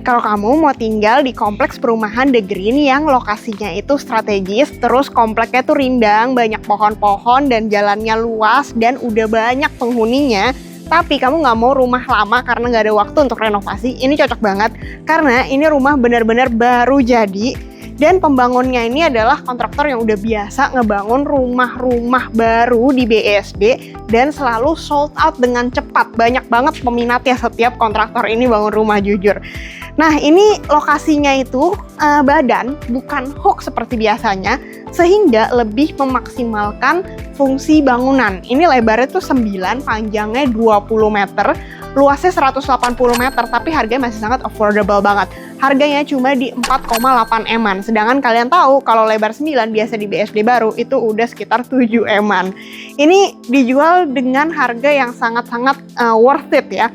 Kalau kamu mau tinggal di kompleks perumahan The Green yang lokasinya itu strategis, terus kompleknya tuh rindang, banyak pohon-pohon dan jalannya luas dan udah banyak penghuninya, tapi kamu nggak mau rumah lama karena nggak ada waktu untuk renovasi, ini cocok banget karena ini rumah benar-benar baru jadi. Dan pembangunnya ini adalah kontraktor yang udah biasa ngebangun rumah-rumah baru di BSD dan selalu sold out dengan cepat. Banyak banget peminatnya setiap kontraktor ini bangun rumah, jujur. Nah, ini lokasinya itu badan, bukan hook seperti biasanya, sehingga lebih memaksimalkan fungsi bangunan. Ini lebarnya tuh 9, panjangnya 20 meter, luasnya 180 meter, tapi harganya masih sangat affordable banget. Harganya cuma di 4,8 M-an. Sedangkan kalian tahu kalau lebar 9 biasa di BSD baru itu udah sekitar 7 M-an. Ini dijual dengan harga yang sangat-sangat worth it ya.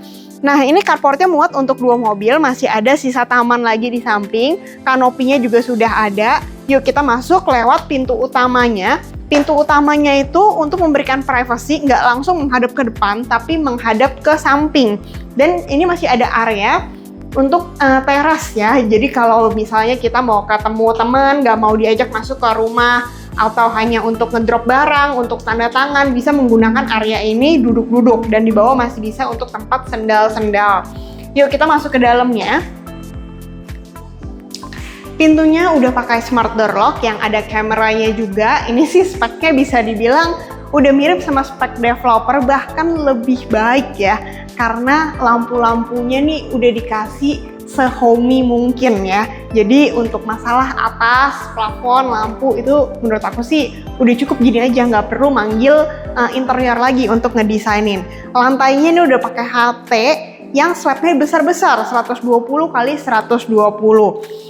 Nah, ini carportnya muat untuk 2 mobil, masih ada sisa taman lagi di samping, kanopinya juga sudah ada. Yuk kita masuk lewat pintu utamanya. Pintu utamanya itu untuk memberikan privacy, nggak langsung menghadap ke depan, tapi menghadap ke samping. Dan ini masih ada area untuk teras ya. Jadi kalau misalnya kita mau ketemu teman, nggak mau diajak masuk ke rumah, atau hanya untuk ngedrop barang, untuk tanda tangan, bisa menggunakan area ini duduk-duduk. Dan di bawah masih bisa untuk tempat sendal-sendal. Yuk kita masuk ke dalamnya. Pintunya udah pakai smart door lock yang ada kameranya juga. Ini sih speknya bisa dibilang udah mirip sama spek developer, bahkan lebih baik ya. Karena lampu-lampunya nih udah dikasih se-homey mungkin ya. Jadi untuk masalah atas, plafon, lampu itu menurut aku sih udah cukup gini aja, nggak perlu manggil interior lagi untuk ngedesainin. Lantainya ini udah pakai HT yang slabnya besar-besar, 120 kali 120.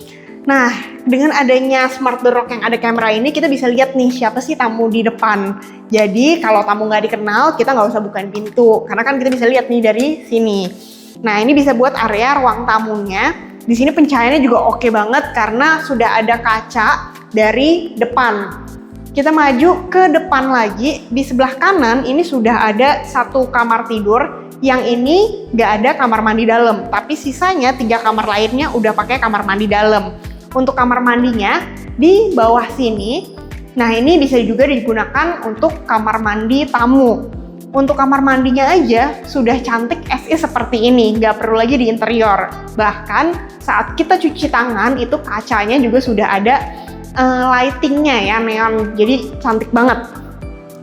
Nah, dengan adanya smart door lock yang ada kamera ini, kita bisa lihat nih siapa sih tamu di depan. Jadi kalau tamu nggak dikenal, kita nggak usah bukain pintu, karena kan kita bisa lihat nih dari sini. Nah, ini bisa buat area ruang tamunya. Di sini pencahayaannya juga oke banget karena sudah ada kaca dari depan. Kita maju ke depan lagi, di sebelah kanan ini sudah ada 1 kamar tidur. Yang ini nggak ada kamar mandi dalam, tapi sisanya 3 kamar lainnya udah pakai kamar mandi dalam. Untuk kamar mandinya di bawah sini, nah ini bisa juga digunakan untuk kamar mandi tamu. Untuk kamar mandinya aja sudah cantik as is seperti ini, nggak perlu lagi di interior. Bahkan saat kita cuci tangan itu kacanya juga sudah ada lightingnya ya, neon, jadi cantik banget.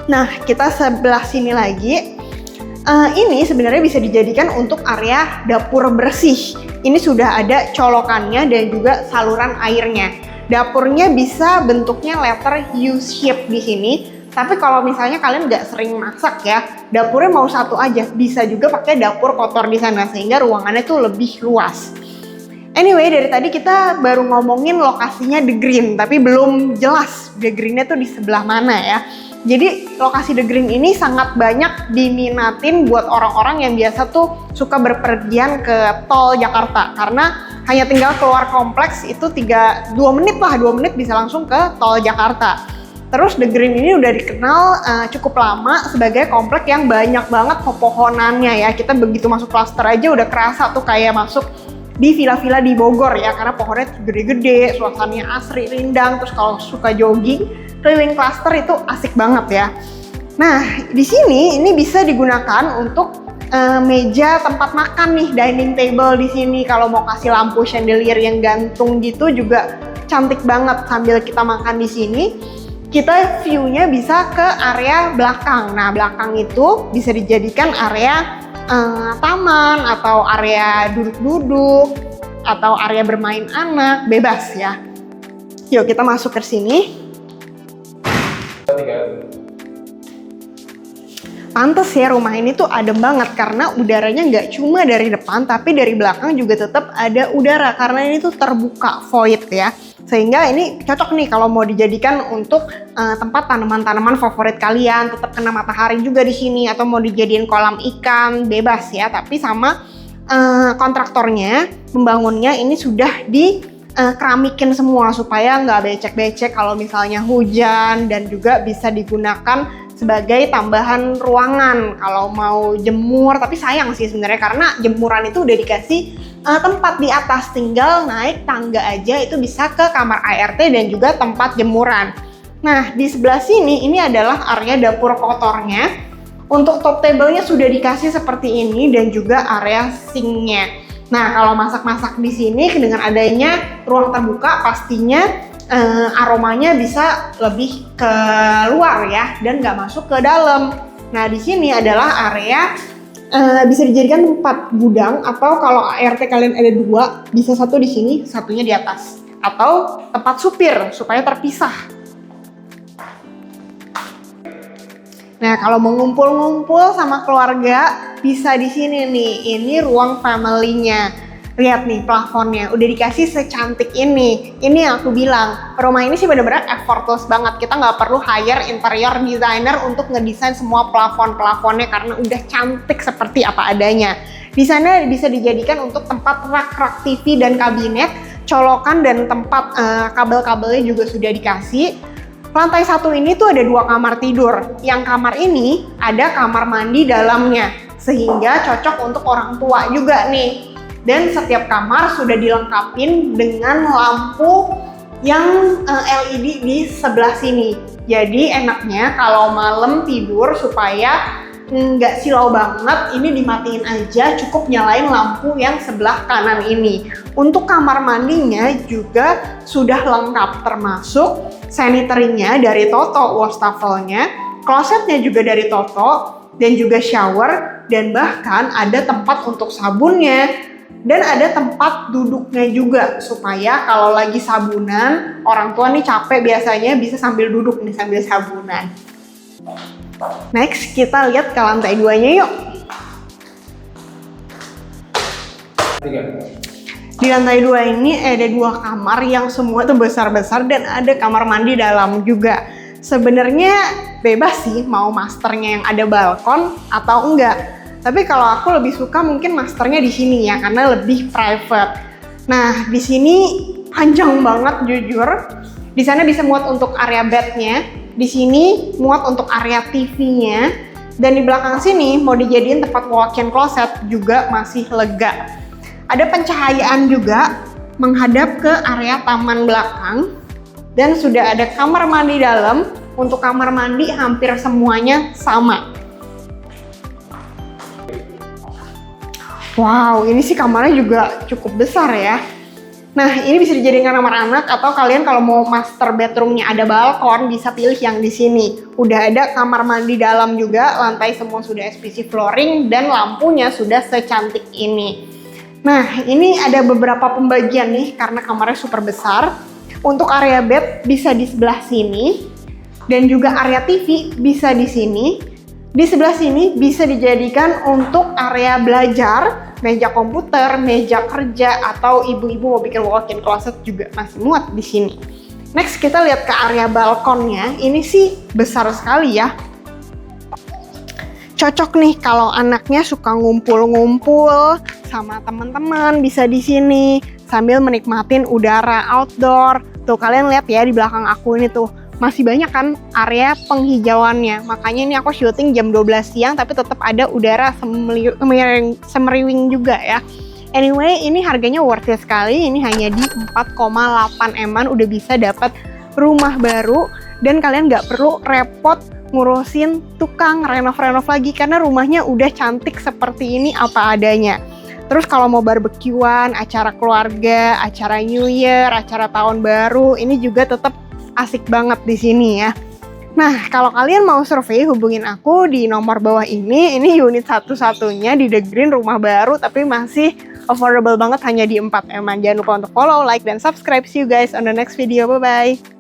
Nah, kita sebelah sini lagi. Ini sebenarnya bisa dijadikan untuk area dapur bersih. Ini sudah ada colokannya dan juga saluran airnya. Dapurnya bisa bentuknya letter U shape di sini. Tapi kalau misalnya kalian nggak sering masak ya, dapurnya mau satu aja. Bisa juga pakai dapur kotor di sana sehingga ruangannya tuh lebih luas. Anyway, dari tadi kita baru ngomongin lokasinya The Green, tapi belum jelas The Green-nya tuh di sebelah mana ya. Jadi lokasi The Green ini sangat banyak diminatin buat orang-orang yang biasa tuh suka berpergian ke tol Jakarta. Karena hanya tinggal keluar kompleks itu 2 menit bisa langsung ke tol Jakarta. Terus The Green ini udah dikenal cukup lama sebagai komplek yang banyak banget pepohonannya ya. Kita begitu masuk klaster aja udah kerasa tuh kayak masuk di villa-villa di Bogor ya. Karena pohonnya gede-gede, suasananya asri, rindang. Terus kalau suka jogging, keliling klaster itu asik banget ya. Nah, di sini ini bisa digunakan untuk meja tempat makan nih, dining table di sini. Kalau mau kasih lampu chandelier yang gantung gitu juga cantik banget sambil kita makan di sini. Kita view-nya bisa ke area belakang. Nah, belakang itu bisa dijadikan area taman atau area duduk-duduk atau area bermain anak, bebas ya. Yuk kita masuk ke sini. Pantes ya rumah ini tuh adem banget karena udaranya nggak cuma dari depan tapi dari belakang juga tetap ada udara karena ini tuh terbuka void ya. Sehingga ini cocok nih kalau mau dijadikan untuk tempat tanaman-tanaman favorit kalian, tetap kena matahari juga di sini atau mau dijadiin kolam ikan, bebas ya. Tapi sama kontraktornya, pembangunnya ini sudah di keramikin semua supaya nggak becek-becek kalau misalnya hujan dan juga bisa digunakan sebagai tambahan ruangan kalau mau jemur. Tapi sayang sih sebenarnya karena jemuran itu udah dikasih tempat di atas, tinggal naik tangga aja itu bisa ke kamar ART dan juga tempat jemuran. Nah, di sebelah sini ini adalah area dapur kotornya. Untuk top table-nya sudah dikasih seperti ini dan juga area sink-nya. Nah, kalau masak-masak di sini dengan adanya ruang terbuka pastinya aromanya bisa lebih keluar ya dan nggak masuk ke dalam. Nah, di sini adalah area bisa dijadikan tempat gudang, atau kalau ART kalian ada 2, bisa satu di sini, satunya di atas, atau tempat supir supaya terpisah. Nah, kalau mau ngumpul-ngumpul sama keluarga bisa di sini nih. Ini ruang family-nya. Lihat nih plafonnya, udah dikasih secantik ini. Ini yang aku bilang, rumah ini sih bener-bener effortless banget. Kita nggak perlu hire interior designer untuk ngedesain semua plafon-plafonnya karena udah cantik seperti apa adanya. Di sana bisa dijadikan untuk tempat rak-rak TV dan kabinet, colokan dan tempat kabel-kabelnya juga sudah dikasih. Lantai 1 ini tuh ada 2 kamar tidur. Yang kamar ini ada kamar mandi dalamnya, sehingga cocok untuk orang tua juga nih. Dan setiap kamar sudah dilengkapin dengan lampu yang LED di sebelah sini. Jadi enaknya kalau malam tidur supaya nggak silau banget, ini dimatiin aja, cukup nyalain lampu yang sebelah kanan ini. Untuk kamar mandinya juga sudah lengkap, termasuk sanitary-nya dari Toto, wastafelnya, klosetnya juga dari Toto, dan juga shower, dan bahkan ada tempat untuk sabunnya. Dan ada tempat duduknya juga, supaya kalau lagi sabunan, orang tua nih capek biasanya bisa sambil duduk nih, sambil sabunan. Next, kita lihat ke lantai 2-nya yuk. Di lantai 2 ini ada 2 kamar yang semua tuh besar-besar dan ada kamar mandi dalam juga. Sebenarnya bebas sih mau masternya yang ada balkon atau enggak. Tapi kalau aku lebih suka mungkin masternya di sini ya, karena lebih private. Nah, di sini panjang banget jujur. Di sana bisa muat untuk area bednya. Di sini muat untuk area TV-nya. Dan di belakang sini mau dijadiin tempat walk-in closet juga masih lega. Ada pencahayaan juga menghadap ke area taman belakang. Dan sudah ada kamar mandi dalam. Untuk kamar mandi hampir semuanya sama. Wow, ini sih kamarnya juga cukup besar ya. Nah, ini bisa dijadikan kamar anak, atau kalian kalau mau master bedroomnya ada balkon, bisa pilih yang di sini. Udah ada kamar mandi dalam juga, lantai semua sudah SPC flooring, dan lampunya sudah secantik ini. Nah, ini ada beberapa pembagian nih, karena kamarnya super besar. Untuk area bed bisa di sebelah sini, dan juga area TV bisa di sini. Di sebelah sini bisa dijadikan untuk area belajar, meja komputer, meja kerja, atau ibu-ibu mau bikin walk-in closet juga masih muat di sini. Next, kita lihat ke area balkonnya. Ini sih besar sekali ya. Cocok nih kalau anaknya suka ngumpul-ngumpul sama teman-teman, bisa di sini sambil menikmatin udara outdoor. Tuh kalian lihat ya di belakang aku ini tuh. Masih banyak kan area penghijauannya, makanya ini aku syuting jam 12 siang tapi tetap ada udara semeriwing juga ya. Anyway, ini harganya worth it sekali, ini hanya di 4,8 M-an udah bisa dapat rumah baru dan kalian nggak perlu repot ngurusin tukang renov-renov lagi karena rumahnya udah cantik seperti ini apa adanya. Terus kalau mau barbekyuan, acara keluarga, acara New Year, acara tahun baru, ini juga tetap asik banget di sini ya. Nah, kalau kalian mau survei hubungin aku di nomor bawah ini. Ini unit satu-satunya di The Green, rumah baru tapi masih affordable banget hanya di 4 M-an. Jangan lupa untuk follow, like, dan subscribe. See you guys on the next video. Bye-bye.